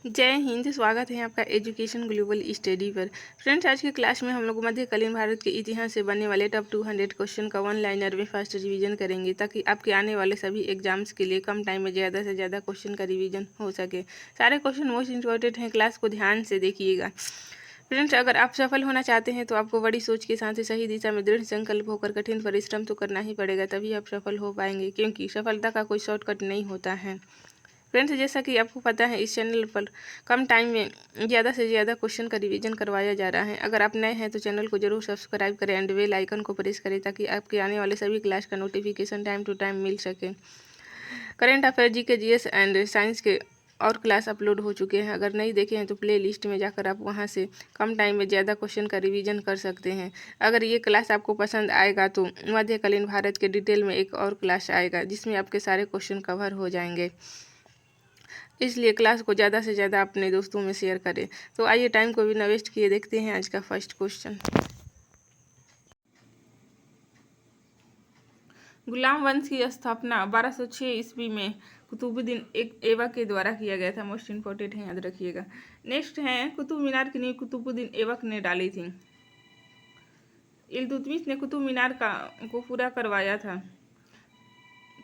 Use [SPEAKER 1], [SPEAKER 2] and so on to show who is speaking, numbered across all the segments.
[SPEAKER 1] जय हिंद। स्वागत है आपका एजुकेशन ग्लोबल स्टडी पर। फ्रेंड्स, आज के क्लास में हम लोग मध्यकालीन भारत के इतिहास से बनने वाले टॉप 200 क्वेश्चन का वन लाइनर में फर्स्ट रिवीजन करेंगे, ताकि आपके आने वाले सभी एग्जाम्स के लिए कम टाइम में ज़्यादा से ज़्यादा क्वेश्चन का रिवीजन हो सके। सारे क्वेश्चन मोस्ट इंपॉर्टेंट हैं, क्लास को ध्यान से देखिएगा। फ्रेंड्स, अगर आप सफल होना चाहते हैं तो आपको बड़ी सोच के साथ ही सही दिशा में दृढ़ संकल्प होकर कठिन परिश्रम तो करना ही पड़ेगा, तभी आप सफल हो पाएंगे, क्योंकि सफलता का कोई शॉर्टकट नहीं होता है। फ्रेंड्स, जैसा कि आपको पता है, इस चैनल पर कम टाइम में ज़्यादा से ज़्यादा क्वेश्चन का रिवीजन करवाया जा रहा है। अगर आप नए हैं तो चैनल को जरूर सब्सक्राइब करें एंड बेल आइकन को प्रेस करें, ताकि आपके आने वाले सभी क्लास का नोटिफिकेशन टाइम टू टाइम मिल सके। Current affair, GK, GS and science के और क्लास अपलोड हो चुके हैं। अगर नहीं देखे हैं तो प्ले लिस्ट में जाकर आप वहां से कम टाइम में ज़्यादा क्वेश्चन का रिवीजन कर सकते हैं। अगर ये क्लास आपको पसंद आएगा तो मध्यकालीन भारत के डिटेल में एक और क्लास आएगा, जिसमें आपके सारे क्वेश्चन कवर हो जाएंगे। इसलिए क्लास को ज़्यादा से ज़्यादा अपने दोस्तों में शेयर करें। तो आइए, टाइम को भी न वेस्ट किए देखते हैं आज का फर्स्ट क्वेश्चन। गुलाम वंश की स्थापना 1206 ईस्वी में कुतुबुद्दीन ऐबक के द्वारा किया गया था। मोस्ट इंपॉर्टेंट है, याद रखिएगा। नेक्स्ट है, कुतुब मीनार की नींव कुतुबुद्दीन ऐबक ने डाली थी। इल्तुतमिश ने कुतुब मीनार को पूरा करवाया था।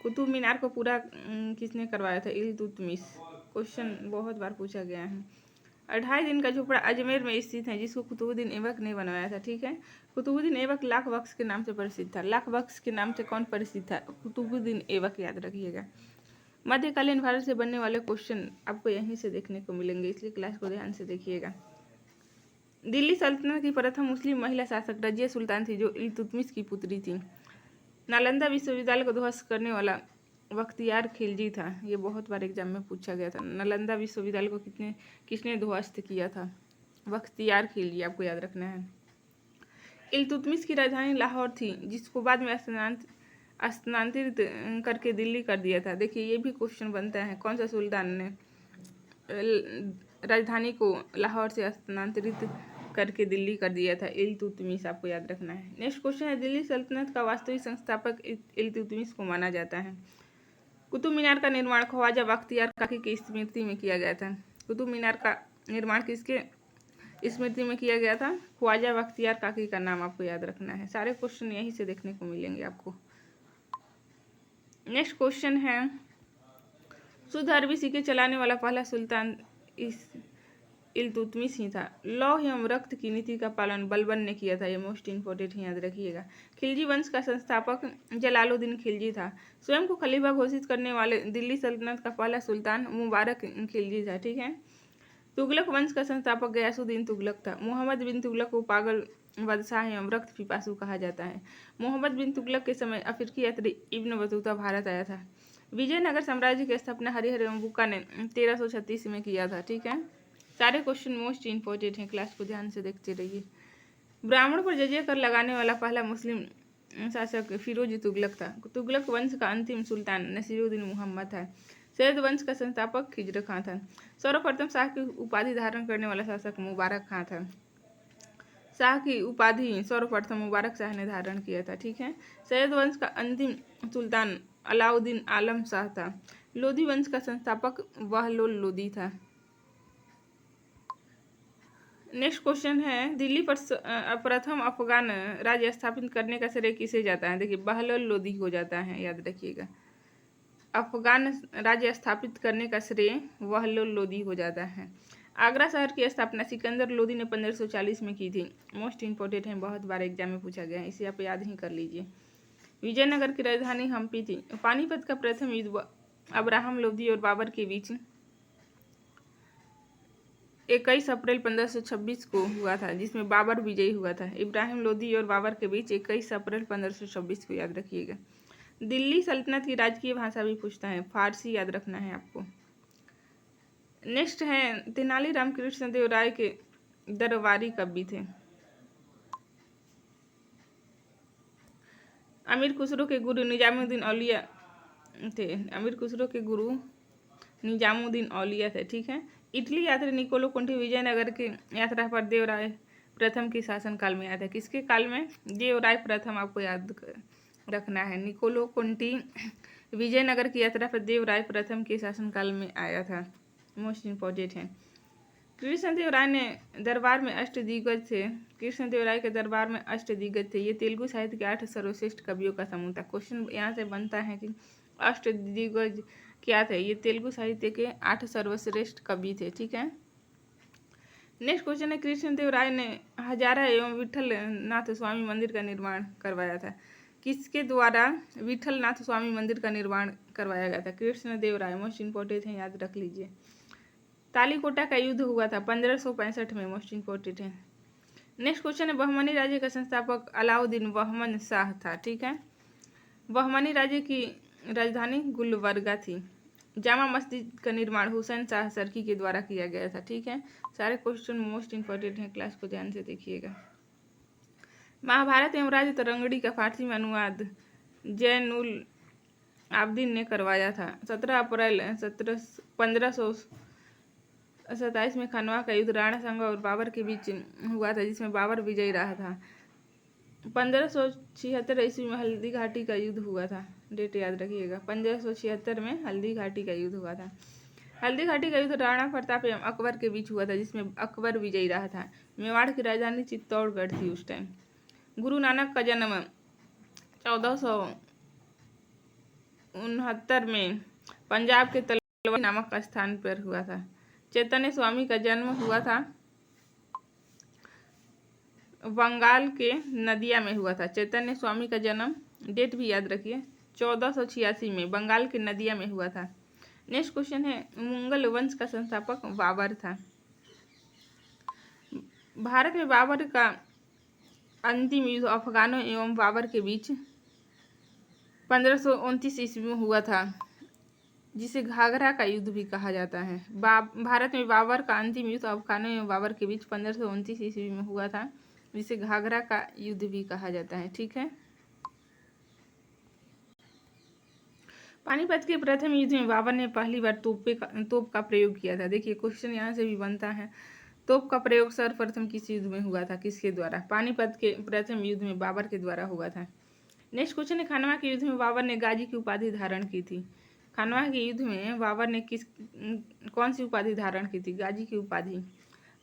[SPEAKER 1] कुतुब मीनार को पूरा किसने करवाया था? इल्तुतमिश। क्वेश्चन बहुत बार पूछा गया है। 28 दिन का झोपड़ा अजमेर में स्थित है, जिसको कुतुबुद्दीन ऐबक ने बनवाया था। ठीक है, कुतुबुद्दीन ऐबक लाख बख्श के नाम से प्रसिद्ध था। लाख बख्श के नाम से कौन प्रसिद्ध था? कुतुबुद्दीन ऐबक, याद रखिएगा। मध्यकालीन भारत से बनने वाले क्वेश्चन आपको यहीं से देखने को मिलेंगे, इसलिए क्लास को ध्यान से देखिएगा। दिल्ली सल्तनत की प्रथम मुस्लिम महिला शासक रजिया सुल्तान थी, जो इल्तुतमिश की पुत्री थी। नालंदा विश्वविद्यालय को ध्वस्त करने वाला बख्तियार खिलजी था। ये बहुत बार एग्जाम में पूछा गया था। नालंदा विश्वविद्यालय को किसने ध्वस्त किया था? बख्तियार खिलजी, आपको याद रखना है। इल्तुतमिश की राजधानी लाहौर थी, जिसको बाद में स्थानांतरित करके दिल्ली कर दिया था। देखिए, ये भी क्वेश्चन बनता है, कौन सा सुल्तान ने राजधानी को लाहौर से स्थानांतरित करके दिल्ली कर दिया था? इल्तुतमिश, आपको याद रखना है। नेक्स्ट क्वेश्चन है, दिल्ली सल्तनत का वास्तविक संस्थापक इल्तुतमिश को माना जाता है। कुतुब मीनार का निर्माण ख्वाजा बख्तियार काकी की स्मृति में किया गया था। कुतुब मीनार का निर्माण किसके स्मृति में किया गया था? ख्वाजा बख्तियार काकी का नाम आपको याद रखना है। सारे क्वेश्चन यहीं से देखने को मिलेंगे आपको। नेक्स्ट क्वेश्चन है, शुद्ध अरबी सिक्के चलाने वाला पहला सुल्तान इल्तुतमिश ही था। लौह एवं रक्त की नीति का पालन बलबन ने किया था। ये मोस्ट इंपॉर्टेंट है, याद रखिएगा। खिलजी वंश का संस्थापक जलालुद्दीन खिलजी था। स्वयं को खलीफा घोषित करने वाले दिल्ली सल्तनत का पहला सुल्तान मुबारक खिलजी था। ठीक है। तुगलक वंश का संस्थापक गयासुद्दीन तुगलक था। मोहम्मद बिन तुगलक को पागल बादशाह एवं रक्त पिपासु कहा जाता है। मोहम्मद बिन तुगलक के समय अफ्रीकी यात्री इब्न बतूता भारत आया था। विजयनगर साम्राज्य की स्थापना हरिहर एवं बुक्का ने 1336 में किया था। ठीक है, सारे क्वेश्चन मोस्ट इंपॉर्टेंट हैं, क्लास को ध्यान से देखते रहिए। ब्राह्मण पर जजिया कर लगाने वाला पहला मुस्लिम शासक फिरोज तुगलक था। तुगलक वंश का अंतिम सुल्तान नसीरुद्दीन मुहम्मद था। सैयद वंश का संस्थापक खिजर खां था। सर्वप्रथम शाह की उपाधि धारण करने वाला शासक मुबारक खां था। शाह की उपाधि सर्वप्रथम मुबारक शाह ने धारण किया था। ठीक है। सैयद वंश का अंतिम सुल्तान अलाउद्दीन आलम शाह था। लोधी वंश का संस्थापक बहलोल लोदी था। नेक्स्ट क्वेश्चन है, दिल्ली पर प्रथम अफगान राज्य स्थापित करने का श्रेय किसे जाता है? देखिए, बहलोल लोदी को जाता है, याद रखिएगा। अफगान राज्य स्थापित करने का श्रेय बहलोल लोदी को जाता है। आगरा शहर की स्थापना सिकंदर लोदी ने 1540 में की थी। मोस्ट इंपॉर्टेंट है, बहुत बार एग्जाम में पूछा गया है, इसे आप याद ही कर लीजिए। विजयनगर की राजधानी हम्पी थी। पानीपत का प्रथम युद्ध अब्राहम लोदी और बाबर के बीच 21 अप्रैल 1526 को हुआ था, जिसमें बाबर विजयी हुआ था। इब्राहिम लोदी और बाबर के बीच 21 अप्रैल 1526 को, याद रखिएगा। दिल्ली सल्तनत की राजकीय भाषा भी पूछता है, फारसी, याद रखना है आपको। नेक्स्ट है, तेनाली रामकृष्ण देव राय के दरबारी कवि थे। अमीर खुसरो के गुरु निजामुद्दीन औलिया थे। अमीर खुसरो के गुरु निजामुद्दीन औलिया थे। ठीक है। इटली यात्री निकोलो कोंटी विजयनगर की यात्रा पर देवराय प्रथम के शासनकाल में आया था। किसके काल में? देवराय प्रथम, आपको याद रखना है। निकोलो कोंटी विजयनगर की यात्रा पर देवराय प्रथम के शासनकाल में आया था। मोस्ट इम्पोर्टेंट है। कृष्णदेव राय ने दरबार में अष्टदिग्गज थे। कृष्णदेव राय के दरबार में अष्टदिग्गज थे। ये तेलुगु साहित्य के 8 सर्वश्रेष्ठ कवियों का समूह था। क्वेश्चन यहाँ से बनता है कि अष्टदिग्गज क्या थे। ये तेलुगु साहित्य के 8 सर्वश्रेष्ठ कवि थे। ठीक है। नेक्स्ट क्वेश्चन है, कृष्णदेव राय ने हजारा एवं विठल नाथ स्वामी मंदिर का निर्माण करवाया था। किसके द्वारा विठल नाथ स्वामी मंदिर का निर्माण करवाया गया था? कृष्णदेव राय। मोस्ट इम्पोर्टेंट है, याद रख लीजिए। तालीकोटा का युद्ध हुआ था 1565 में। मोस्ट इम्पोर्टेंट है। नेक्स्ट क्वेश्चन है, बहमनी राज्य का संस्थापक अलाउद्दीन बहमन शाह था। ठीक है। बहमनी राज्य की राजधानी गुलबर्गा थी। जामा मस्जिद का निर्माण हुसैन शाह सरकी के द्वारा किया गया था। ठीक है। सारे क्वेश्चन मोस्ट इम्पोर्टेंट हैं, क्लास को ध्यान से देखिएगा। महाभारत एवं राज तरंगड़ी का फारसी में अनुवाद जैनुल आबदीन ने करवाया था। 17 अप्रैल 1527 में खनवा का युद्ध राणा सांगा और बाबर के बीच हुआ था, जिसमें बाबर विजयी रहा था। 1576 ईस्वी में हल्दी घाटी का युद्ध हुआ था। डेट याद रखिएगा, 1576 में हल्दी घाटी का युद्ध हुआ था। हल्दी घाटी का युद्ध राणा प्रताप एवं अकबर के बीच हुआ था, जिसमें अकबर विजयी रहा था। मेवाड़ की राजधानी चित्तौड़गढ़ थी उस टाइम। गुरु नानक का जन्म 1469 में पंजाब के तलवंडी नामक स्थान पर हुआ था। चैतन्य स्वामी का जन्म हुआ था बंगाल के नदिया में हुआ था। चैतन्य स्वामी का जन्म, डेट भी याद रखिए, 1486 में बंगाल के नदिया में हुआ था। नेक्स्ट क्वेश्चन है, मुगल वंश का संस्थापक बाबर था। भारत में बाबर का अंतिम युद्ध अफगानों एवं बाबर के बीच 1529 ईस्वी में हुआ था, जिसे घाघरा का युद्ध भी कहा जाता है। भारत में बाबर का अंतिम युद्ध अफगानों एवं बाबर के बीच 1529 ईस्वी में हुआ था, जिसे घाघरा का युद्ध भी कहा जाता है। ठीक है। पानीपत के प्रथम युद्ध में बाबर ने पहली बार तोप का प्रयोग किया था। देखिए क्वेश्चन यहाँ से भी बनता है, तोप का प्रयोग सर्वप्रथम किस युद्ध में हुआ था, किसके द्वारा? पानीपत के प्रथम युद्ध में बाबर के द्वारा हुआ था। नेक्स्ट क्वेश्चन है, खानवा के युद्ध में बाबर ने गाजी की उपाधि धारण की थी। खानवा के युद्ध में बाबर ने कौन सी उपाधि धारण की थी? गाजी की उपाधि।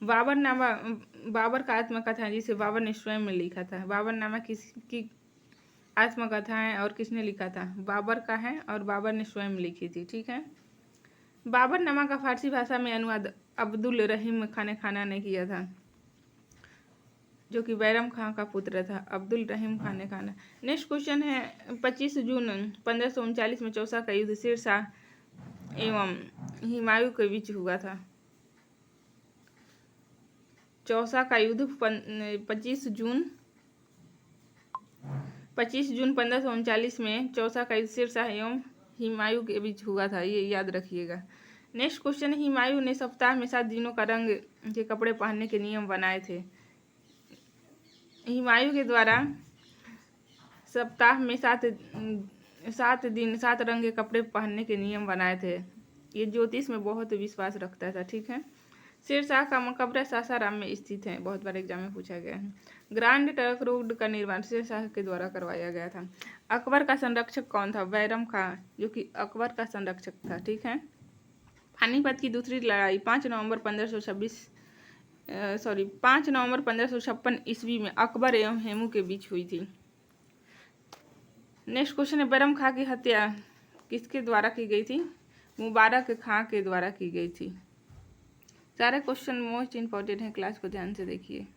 [SPEAKER 1] बाबर का आत्मकथा, जिसे बाबर ने स्वयं लिखा था। बाबरनामा किसकी आत्मकथा है और किसने लिखा था? बाबर का है और बाबर ने स्वयं लिखी थी। ठीक है। बाबरनामा का फारसी भाषा में अनुवाद अब्दुल रहीम खान ने किया था, जो कि बैरम खां का पुत्र था। अब्दुल रहीम खान। नेक्स्ट क्वेश्चन है, 25 जून 1539 में चौसा का युद्ध शेर शाह एवं हुमायूं के बीच हुआ था। चौसा का युद्ध 25 जून 1539 में चौसा का युद्ध शेर शाह एवं हुमायूं के बीच हुआ था, ये याद रखिएगा। नेक्स्ट क्वेश्चन, हुमायूं ने सप्ताह में 7 दिनों का रंग के कपड़े पहनने के नियम बनाए थे। हुमायूं के द्वारा सप्ताह में 7 रंग के कपड़े पहनने के नियम बनाए थे। ये ज्योतिष में बहुत विश्वास रखता था। ठीक है। शेरशाह का मकबरा सासाराम में स्थित है, बहुत बार एग्जाम में पूछा गया है। ग्रांड ट्रंक रोड का निर्माण शेरशाह के द्वारा करवाया गया था। अकबर का संरक्षक कौन था? बैरम खां, जो कि अकबर का संरक्षक था। ठीक है। पानीपत की दूसरी लड़ाई 5 नवंबर 1556 ईस्वी में अकबर एवं हेमू के बीच हुई थी। नेक्स्ट क्वेश्चन है, बैरम खां की हत्या किसके द्वारा की गई थी? मुबारक खां के द्वारा की गई थी। सारे क्वेश्चन मोस्ट इम्पोर्टेंट हैं, क्लास को ध्यान से देखिए।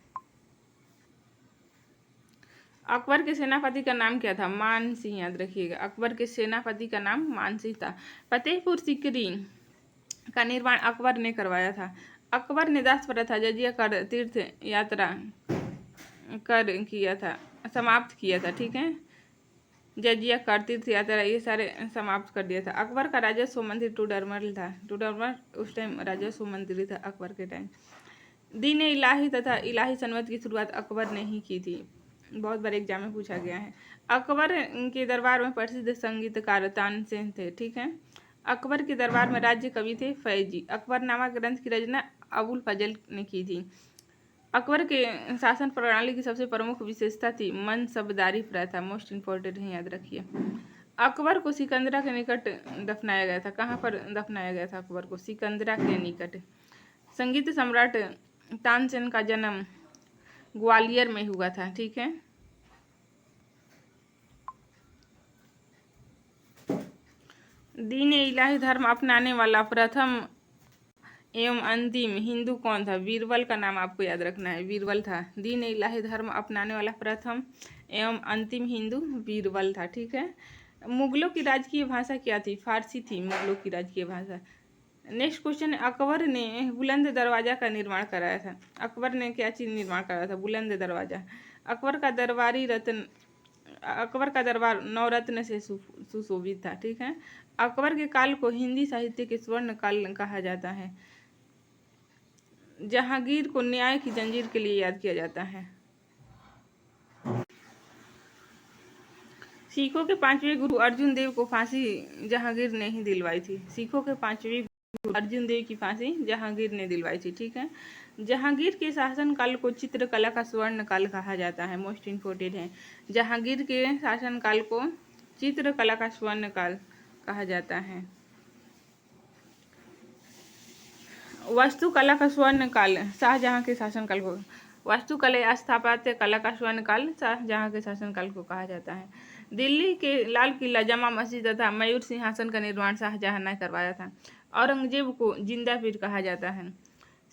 [SPEAKER 1] अकबर के सेनापति का नाम क्या था? मान सिंह, याद रखिएगा। अकबर के सेनापति का नाम मान सिंह था। फतेहपुर सीकरी का निर्माण अकबर ने करवाया था। अकबर ने दास प्रथा, जजिया कर तीर्थ यात्रा कर किया था, समाप्त किया था। ठीक है। जजिया कर तीर्थ यात्रा ये सारे समाप्त कर दिया था। अकबर का राजस्व मंत्री टूडरमल था। टूडरमल उस टाइम राजस्व मंत्री था अकबर के टाइम। दीन इलाही तथा इलाही सनवत की शुरुआत अकबर ने ही की थी, बहुत बार एग्जाम में पूछा गया है। अकबर के दरबार में प्रसिद्ध संगीतकार तानसेन थे। ठीक है। अकबर के दरबार में राज्य कवि थे फैजी। अकबरनामा ग्रंथ की रचना अबुल फजल ने की थी। अकबर के शासन प्रणाली की सबसे प्रमुख विशेषता थी मनसबदारी प्रथा। मोस्ट इम्पोर्टेंट है, याद रखिए। अकबर को सिकंदरा के निकट दफनाया गया था। कहाँ पर दफनाया गया था अकबर को? सिकंदरा के निकट। संगीत सम्राट तानसेन का जन्म ग्वालियर में हुआ था। ठीक है। दीन इलाही धर्म अपनाने वाला प्रथम एवं अंतिम हिंदू कौन था? बीरबल का नाम आपको याद रखना है, बीरबल था। दीन इलाही धर्म अपनाने वाला प्रथम एवं अंतिम हिंदू बीरबल था। ठीक है। मुगलों की राजकीय भाषा क्या थी? फारसी थी मुगलों की राजकीय भाषा। नेक्स्ट क्वेश्चन, अकबर ने बुलंद दरवाजा का निर्माण कराया था। अकबर ने क्या चीज निर्माण कराया था? बुलंद दरवाजा। अकबर का दरबारी रत्न, अकबर का दरबार नवरत्न से सुशोभित था। ठीक है। अकबर के काल को हिंदी साहित्य के स्वर्ण काल कहा जाता है। जहांगीर को न्याय की जंजीर के लिए याद किया जाता है। सिखों के पांचवें गुरु अर्जुन देव को फांसी जहांगीर ने ही दिलवाई थी। सिखों के पांचवें गुरु अर्जुन देव की फांसी जहांगीर ने दिलवाई थी। ठीक है। जहांगीर के शासन काल को चित्रकला का स्वर्ण काल कहा जाता है। मोस्ट इम्पोर्टेंट है। जहांगीर के शासन काल को चित्रकला का स्वर्ण काल कहा जाता है। वास्तुकला का स्वर्ण काल शाहजहां के शासनकाल को, वास्तुकला स्थापत्य कला का स्वर्ण काल शाहजहां के शासनकाल को कहा जाता है। दिल्ली के लाल किला, जमा मस्जिद तथा मयूर सिंहासन का निर्माण शाहजहां ने करवाया था। औरंगजेब को जिंदा पीर कहा जाता है।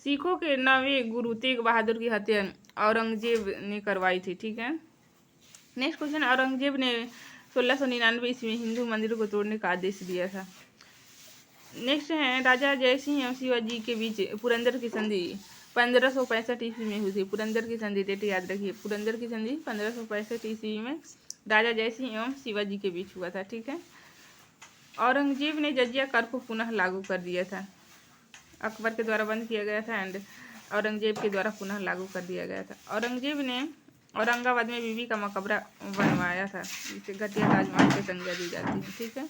[SPEAKER 1] सिखों के 9वें गुरु तेग बहादुर की हत्या औरंगजेब ने करवाई थी। ठीक है। नेक्स्ट क्वेश्चन, औरंगजेब ने 1699 ईस्वी में हिंदू मंदिरों को तोड़ने का आदेश दिया था। नेक्स्ट है, राजा जयसिंह एवं शिवाजी के बीच पुरंदर की संधि 1565 ईस्वी में हुई थी। पुरंदर की संधि डेट याद रखिए। पुरंदर की संधि 1565 ईस्वी में राजा जयसिंह एवं शिवाजी के बीच हुआ था। ठीक है। औरंगजेब ने जजिया कर को पुनः लागू कर दिया था। अकबर के द्वारा बंद किया गया था एंड औरंगजेब के द्वारा पुनः लागू कर दिया गया था। औरंगजेब ने औरंगाबाद में बीबी का मकबरा बनवाया था, जिसे घटिया ताजमहल की संज्ञा दी जाती है। ठीक है।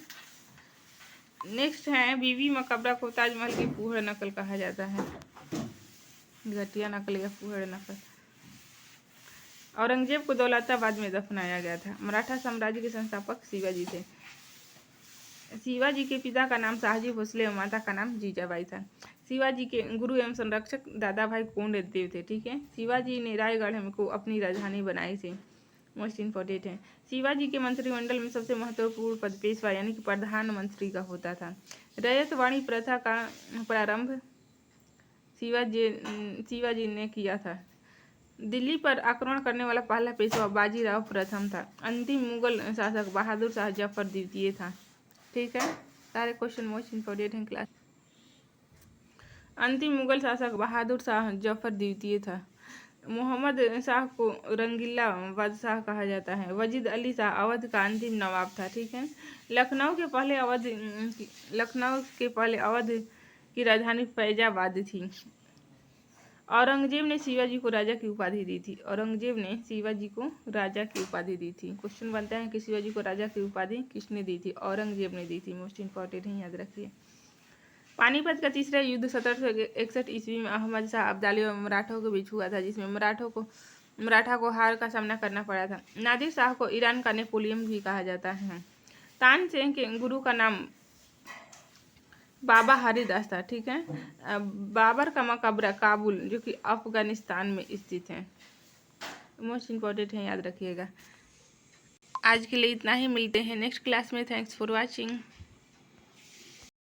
[SPEAKER 1] नेक्स्ट है, बीबी मकबरा को ताजमहल की फूहड़ नकल कहा जाता है। घटिया नकल या फूहड़ नकल। औरंगजेब को दौलताबाद में दफनाया गया था। मराठा साम्राज्य के संस्थापक शिवाजी थे। शिवाजी के पिता का नाम शाहजी भोसले और माता का नाम जीजाबाई था। शिवाजी के गुरु एवं संरक्षक दादा भाई कोंडदेव थे। ठीक है। शिवाजी ने रायगढ़ को अपनी राजधानी बनाई थी। मोस्ट इम्पोर्टेंट है। शिवाजी के मंत्रिमंडल में सबसे महत्वपूर्ण पद पेशवा यानी कि प्रधानमंत्री का होता था। रैयतवाड़ी प्रथा का प्रारंभ शिवाजी ने किया था। दिल्ली पर आक्रमण करने वाला पहला पेशवा बाजीराव प्रथम था। अंतिम मुगल शासक बहादुर शाह जफर द्वितीय था। ठीक है। सारे क्वेश्चन मोस्ट इम्पोर्टेंट हैं क्लास। अंतिम मुगल शासक बहादुर शाह जफर द्वितीय था। मोहम्मद शाह को रंगीला बादशाह कहा जाता है। वजीद अली शाह अवध का अंतिम नवाब था। ठीक है। लखनऊ के पहले अवध की राजधानी फैजाबाद थी। औरंगजेब ने शिवाजी को राजा की उपाधि दी थी। औरंगजेब ने शिवाजी को राजा की उपाधि दी थी। क्वेश्चन बनता है कि शिवाजी को राजा की उपाधि किसने दी थी? औरंगजेब ने दी थी। मोस्ट इम्पोर्टेंट है, याद रखिए। पानीपत का तीसरा युद्ध 1761 ईस्वी में अहमद शाह अब्दाली और मराठों के बीच हुआ था, जिसमें मराठा को हार का सामना करना पड़ा था। नादिर शाह को ईरान का नेपोलियन भी कहा जाता है। तानसेन के गुरु का नाम बाबा हरिदास था। ठीक है। बाबर का मकबरा काबुल, जो कि अफगानिस्तान में स्थित है। मोस्ट इम्पोर्टेंट है, याद रखिएगा। आज के लिए इतना ही। मिलते हैं नेक्स्ट क्लास में। Thanks for watching.